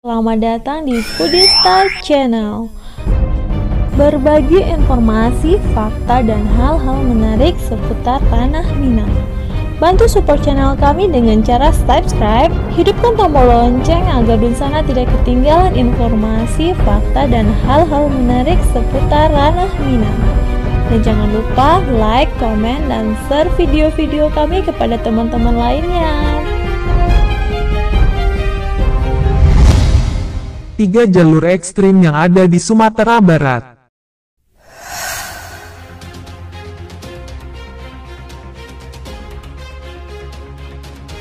Selamat datang di Foodista Channel. Berbagi informasi, fakta, dan hal-hal menarik seputar tanah Minang. Bantu support channel kami dengan cara subscribe, hidupkan tombol lonceng agar Dunsana tidak ketinggalan informasi, fakta, dan hal-hal menarik seputar ranah Minang. Dan jangan lupa like, komen, dan share video-video kami kepada teman-teman lainnya. 3 jalur ekstrim yang ada di Sumatera Barat.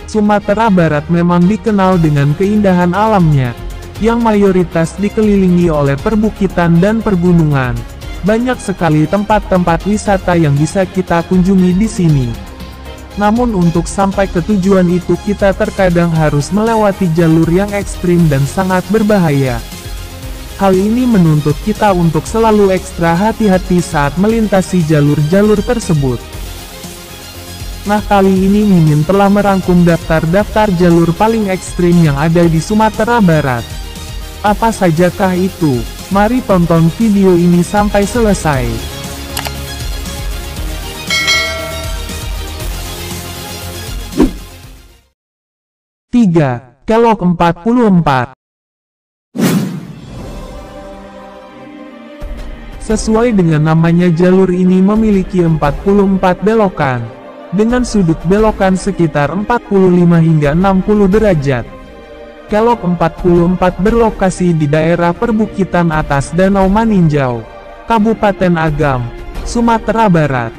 Sumatera Barat memang dikenal dengan keindahan alamnya, yang mayoritas dikelilingi oleh perbukitan dan pergunungan. Banyak sekali tempat-tempat wisata yang bisa kita kunjungi di sini. Namun untuk sampai ke tujuan itu kita terkadang harus melewati jalur yang ekstrim dan sangat berbahaya. Hal ini menuntut kita untuk selalu ekstra hati-hati saat melintasi jalur-jalur tersebut. Nah, kali ini Mimin telah merangkum daftar-daftar jalur paling ekstrim yang ada di Sumatera Barat. Apa sajakah itu? Mari tonton video ini sampai selesai. 3. Kelok 44. Sesuai dengan namanya, jalur ini memiliki 44 belokan, dengan sudut belokan sekitar 45 hingga 60 derajat. Kelok 44 berlokasi di daerah perbukitan atas Danau Maninjau, Kabupaten Agam, Sumatera Barat.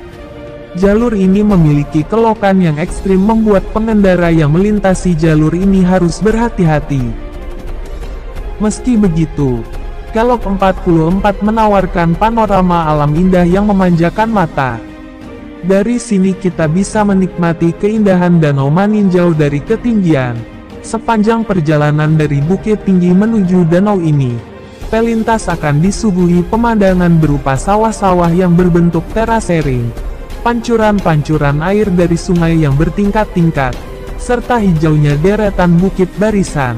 Jalur ini memiliki kelokan yang ekstrim membuat pengendara yang melintasi jalur ini harus berhati-hati. Meski begitu, Kelok 44 menawarkan panorama alam indah yang memanjakan mata. Dari sini kita bisa menikmati keindahan Danau Maninjau dari ketinggian. Sepanjang perjalanan dari Bukit Tinggi menuju danau ini, pelintas akan disuguhi pemandangan berupa sawah-sawah yang berbentuk terasering, pancuran-pancuran air dari sungai yang bertingkat-tingkat, serta hijaunya deretan bukit barisan.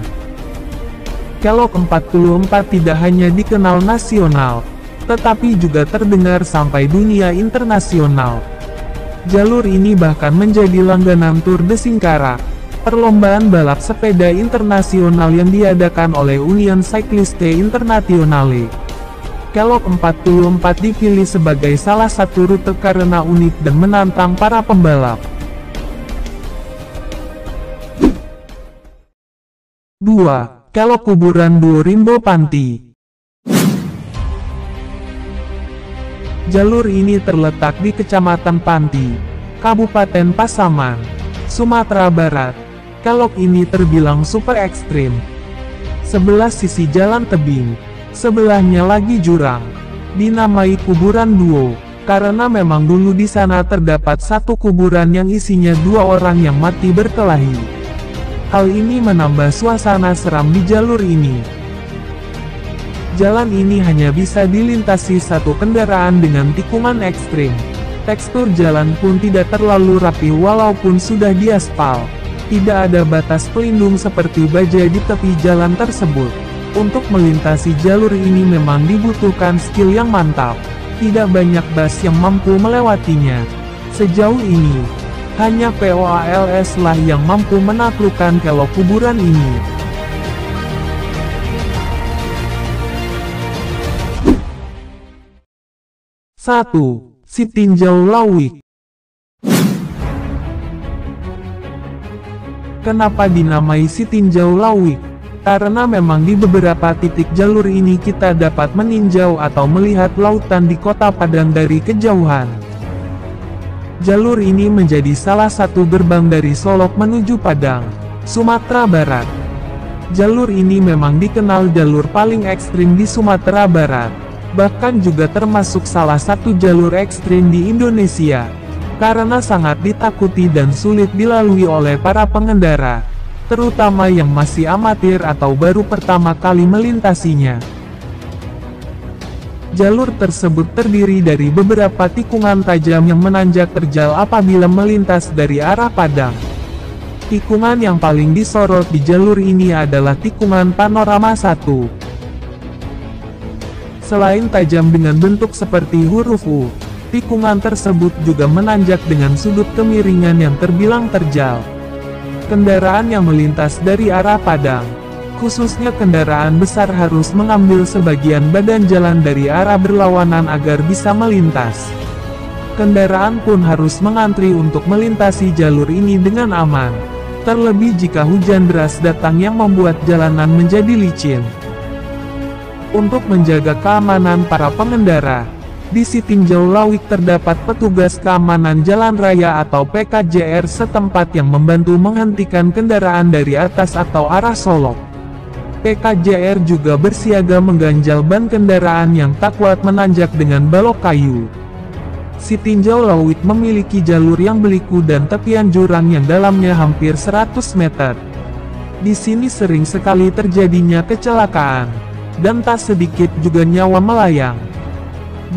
Kelok 44 tidak hanya dikenal nasional, tetapi juga terdengar sampai dunia internasional. Jalur ini bahkan menjadi langganan Tour de Singkarak, perlombaan balap sepeda internasional yang diadakan oleh Union Cycliste Internationale. Kelok 44 dipilih sebagai salah satu rute karena unik dan menantang para pembalap. 2. Kelok Kuburan Duo Rimbo Panti. Jalur ini terletak di Kecamatan Panti, Kabupaten Pasaman, Sumatera Barat. Kelok ini terbilang super ekstrim. Sebelah sisi jalan tebing, sebelahnya lagi jurang. Dinamai Kuburan Duo, karena memang dulu di sana terdapat satu kuburan yang isinya 2 orang yang mati berkelahi. Hal ini menambah suasana seram di jalur ini. Jalan ini hanya bisa dilintasi satu kendaraan dengan tikungan ekstrim. Tekstur jalan pun tidak terlalu rapi walaupun sudah diaspal. Tidak ada batas pelindung seperti baja di tepi jalan tersebut. Untuk melintasi jalur ini memang dibutuhkan skill yang mantap. Tidak banyak bus yang mampu melewatinya. Sejauh ini, hanya POALS lah yang mampu menaklukkan kelok kuburan ini. 1. Sitinjau Lawik. Kenapa dinamai Sitinjau Lawik? Karena memang di beberapa titik jalur ini kita dapat meninjau atau melihat lautan di Kota Padang dari kejauhan. Jalur ini menjadi salah satu gerbang dari Solok menuju Padang, Sumatera Barat. Jalur ini memang dikenal jalur paling ekstrim di Sumatera Barat, bahkan juga termasuk salah satu jalur ekstrim di Indonesia, karena sangat ditakuti dan sulit dilalui oleh para pengendara, terutama yang masih amatir atau baru pertama kali melintasinya. Jalur tersebut terdiri dari beberapa tikungan tajam yang menanjak terjal apabila melintas dari arah Padang. Tikungan yang paling disorot di jalur ini adalah tikungan panorama 1. Selain tajam dengan bentuk seperti huruf U, tikungan tersebut juga menanjak dengan sudut kemiringan yang terbilang terjal. Kendaraan yang melintas dari arah Padang, khususnya kendaraan besar, harus mengambil sebagian badan jalan dari arah berlawanan agar bisa melintas. Kendaraan pun harus mengantri untuk melintasi jalur ini dengan aman, terlebih jika hujan deras datang yang membuat jalanan menjadi licin. Untuk menjaga keamanan para pengendara, di Sitinjau Lawik terdapat petugas keamanan jalan raya atau PKJR setempat yang membantu menghentikan kendaraan dari atas atau arah Solok. PKJR juga bersiaga mengganjal ban kendaraan yang tak kuat menanjak dengan balok kayu. Sitinjau Lawik memiliki jalur yang berliku dan tepian jurang yang dalamnya hampir 100 meter. Di sini sering sekali terjadinya kecelakaan, dan tak sedikit juga nyawa melayang.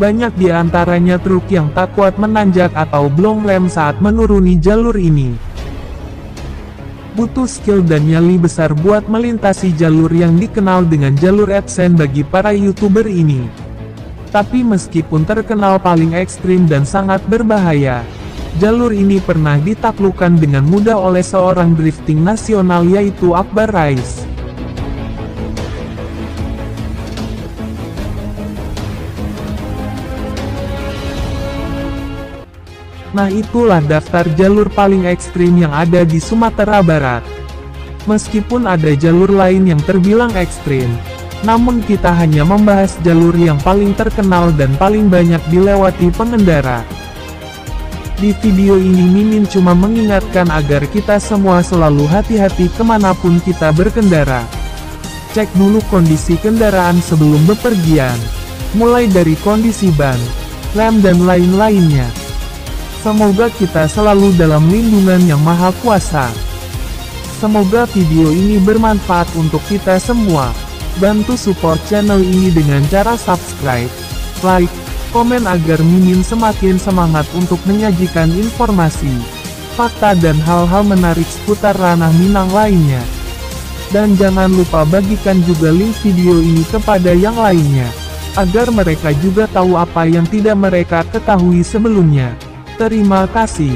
Banyak di antaranya truk yang tak kuat menanjak atau belum rem saat menuruni jalur ini. Butuh skill dan nyali besar buat melintasi jalur yang dikenal dengan jalur AdSense bagi para YouTuber ini. Tapi meskipun terkenal paling ekstrim dan sangat berbahaya, jalur ini pernah ditaklukkan dengan mudah oleh seorang drifting nasional yaitu Akbar Rais. Nah, itulah daftar jalur paling ekstrim yang ada di Sumatera Barat. Meskipun ada jalur lain yang terbilang ekstrim, namun kita hanya membahas jalur yang paling terkenal dan paling banyak dilewati pengendara. Di video ini Mimin cuma mengingatkan agar kita semua selalu hati-hati kemanapun kita berkendara. Cek dulu kondisi kendaraan sebelum bepergian, mulai dari kondisi ban, rem dan lain-lainnya. Semoga kita selalu dalam lindungan Yang Maha Kuasa. Semoga video ini bermanfaat untuk kita semua. Bantu support channel ini dengan cara subscribe, like, komen agar Mimin semakin semangat untuk menyajikan informasi, fakta dan hal-hal menarik seputar ranah Minang lainnya. Dan jangan lupa bagikan juga link video ini kepada yang lainnya, agar mereka juga tahu apa yang tidak mereka ketahui sebelumnya. Terima kasih.